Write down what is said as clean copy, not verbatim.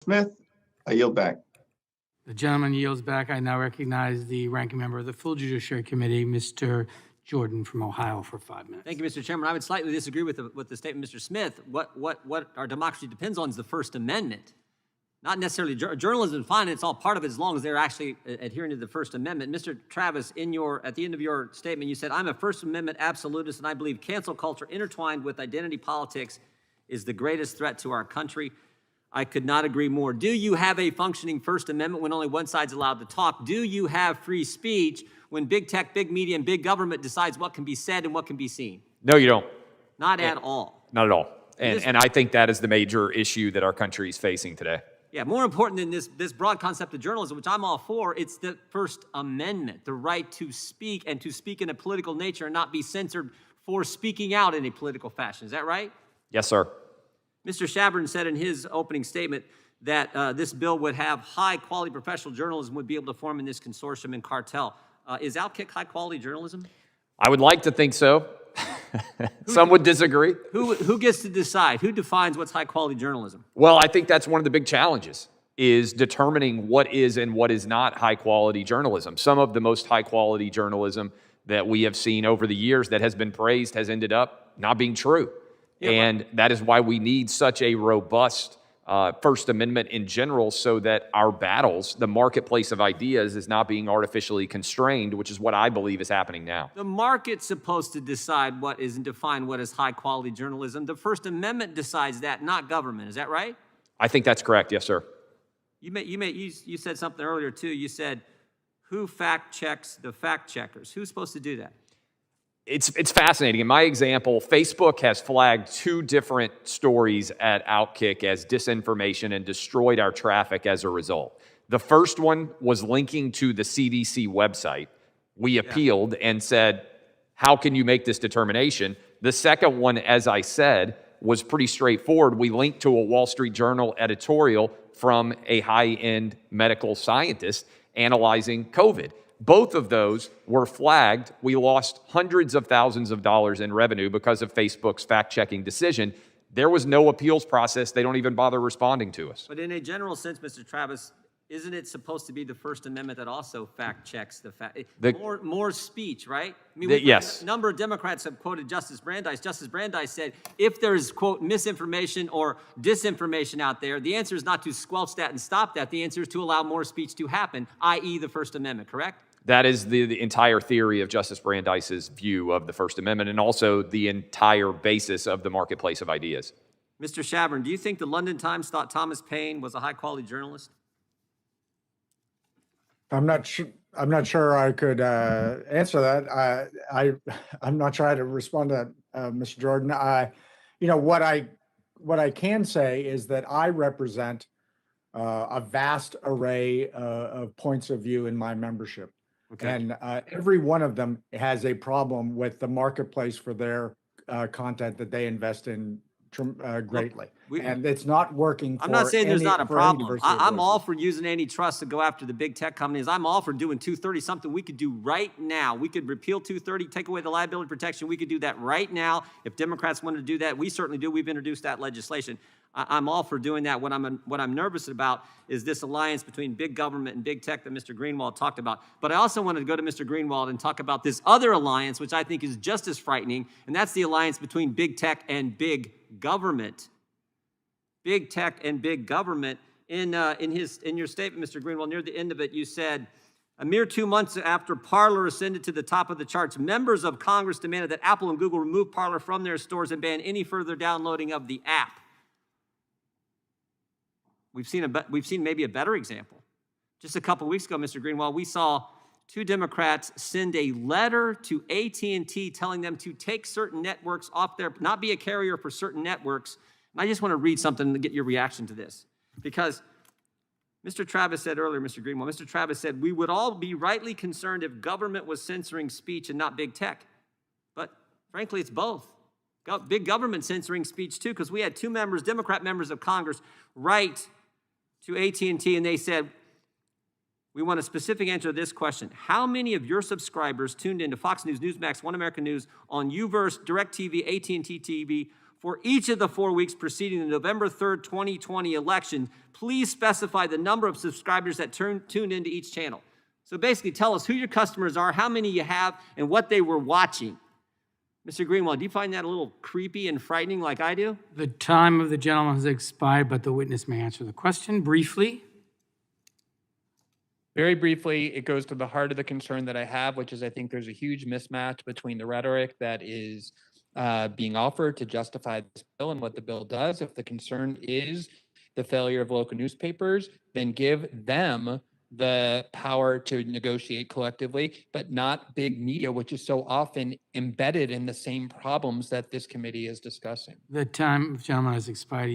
Smith, I yield back. The gentleman yields back. I now recognize the ranking member of the full Judiciary Committee, Mr. Jordan from Ohio, for 5 minutes. Thank you, Mr. Chairman. I would slightly disagree with the statement, Mr. Smith. What our democracy depends on is the First Amendment. Not necessarily journalism is fine, it's all part of it as long as they're actually adhering to the First Amendment. Mr. Travis, at the end of your statement, you said, I'm a First Amendment absolutist, and I believe cancel culture intertwined with identity politics is the greatest threat to our country. I could not agree more. Do you have a functioning First Amendment when only one side's allowed to talk? Do you have free speech when big tech, big media, and big government decides what can be said and what can be seen? No, you don't. Not at all. Not at all. And I think that is the major issue that our country is facing today. Yeah, more important than this broad concept of journalism, which I'm all for, it's the First Amendment, the right to speak and to speak in a political nature and not be censored for speaking out in a political fashion. Is that right? Yes, sir. Mr. Shabern said in his opening statement that this bill would have high-quality professional journalism would be able to form in this consortium and cartel. Is Outkick high-quality journalism? I would like to think so. Some would disagree. Who gets to decide? Who defines what's high-quality journalism? Well, I think that's one of the big challenges, is determining what is and what is not high-quality journalism. Some of the most high-quality journalism that we have seen over the years that has been praised has ended up not being true. Yeah, and that is why we need such a robust First Amendment in general, so that our battles, the marketplace of ideas, is not being artificially constrained, which is what I believe is happening now. The market's supposed to decide what is and define what is high-quality journalism. The First Amendment decides that, not government. Is that right? I think that's correct. Yes, sir. You said something earlier, too. You said, who fact-checks the fact-checkers? Who's supposed to do that? It's fascinating. In my example, Facebook has flagged 2 different stories at Outkick as disinformation and destroyed our traffic as a result. The first one was linking to the CDC website. We appealed and said, how can you make this determination? The second one, as I said, was pretty straightforward. We linked to a Wall Street Journal editorial from a high-end medical scientist analyzing COVID. Both of those were flagged. We lost hundreds of thousands of dollars in revenue because of Facebook's fact-checking decision. There was no appeals process. They don't even bother responding to us. But in a general sense, Mr. Travis, isn't it supposed to be the First Amendment that also fact-checks the fact? More speech, right? I mean, yes. A number of Democrats have quoted Justice Brandeis. Justice Brandeis said, if there's, quote, misinformation or disinformation out there, the answer is not to squelch that and stop that. The answer is to allow more speech to happen, i.e. the First Amendment, correct? That is the entire theory of Justice Brandeis's view of the First Amendment, and also the entire basis of the marketplace of ideas. Mr. Shabern, do you think the London Times thought Thomas Paine was a high-quality journalist? I'm not sure I could answer that. I'm not trying to respond to that, Mr. Jordan. What I can say is that I represent a vast array of points of view in my membership. Okay. And every one of them has a problem with the marketplace for their content that they invest in greatly. And it's not working for I'm not saying there's not a problem. I'm all for using antitrust to go after the big tech companies. I'm all for doing 230, something we could do right now. We could repeal 230, take away the liability protection. We could do that right now. If Democrats wanted to do that, we certainly do. We've introduced that legislation. I'm all for doing that. What I'm nervous about is this alliance between big government and big tech that Mr. Greenwald talked about. But I also wanted to go to Mr. Greenwald and talk about this other alliance, which I think is just as frightening, and that's the alliance between big tech and big government. Big tech and big government. In your statement, Mr. Greenwald, near the end of it, you said, a mere 2 months after Parler ascended to the top of the charts, members of Congress demanded that Apple and Google remove Parler from their stores and ban any further downloading of the app. We've seen maybe a better example. Just a couple weeks ago, Mr. Greenwald, we saw 2 Democrats send a letter to AT&T telling them to take certain networks off their, not be a carrier for certain networks. And I just want to read something to get your reaction to this. Because Mr. Travis said earlier, Mr. Greenwald, Mr. Travis said, we would all be rightly concerned if government was censoring speech and not big tech. But frankly, it's both. Big government censoring speech too, because we had 2 members, Democrat members of Congress, write to AT&T, and they said, we want a specific answer to this question. How many of your subscribers tuned into Fox News, Newsmax, One American News, on UVerse, DirecTV, AT&T TV, For each of the 4 weeks preceding the November 3rd, 2020 election, please specify the number of subscribers that tuned into each channel. So basically tell us who your customers are, how many you have, and what they were watching. Mr. Greenwald, do you find that a little creepy and frightening like I do? The time of the gentleman has expired, but the witness may answer the question briefly. Very briefly, it goes to the heart of the concern that I have, which is I think there's a huge mismatch between the rhetoric that is being offered to justify this bill and what the bill does. If the concern is the failure of local newspapers, then give them the power to negotiate collectively, but not big media, which is so often embedded in the same problems that this committee is discussing. The time of the gentleman has expired.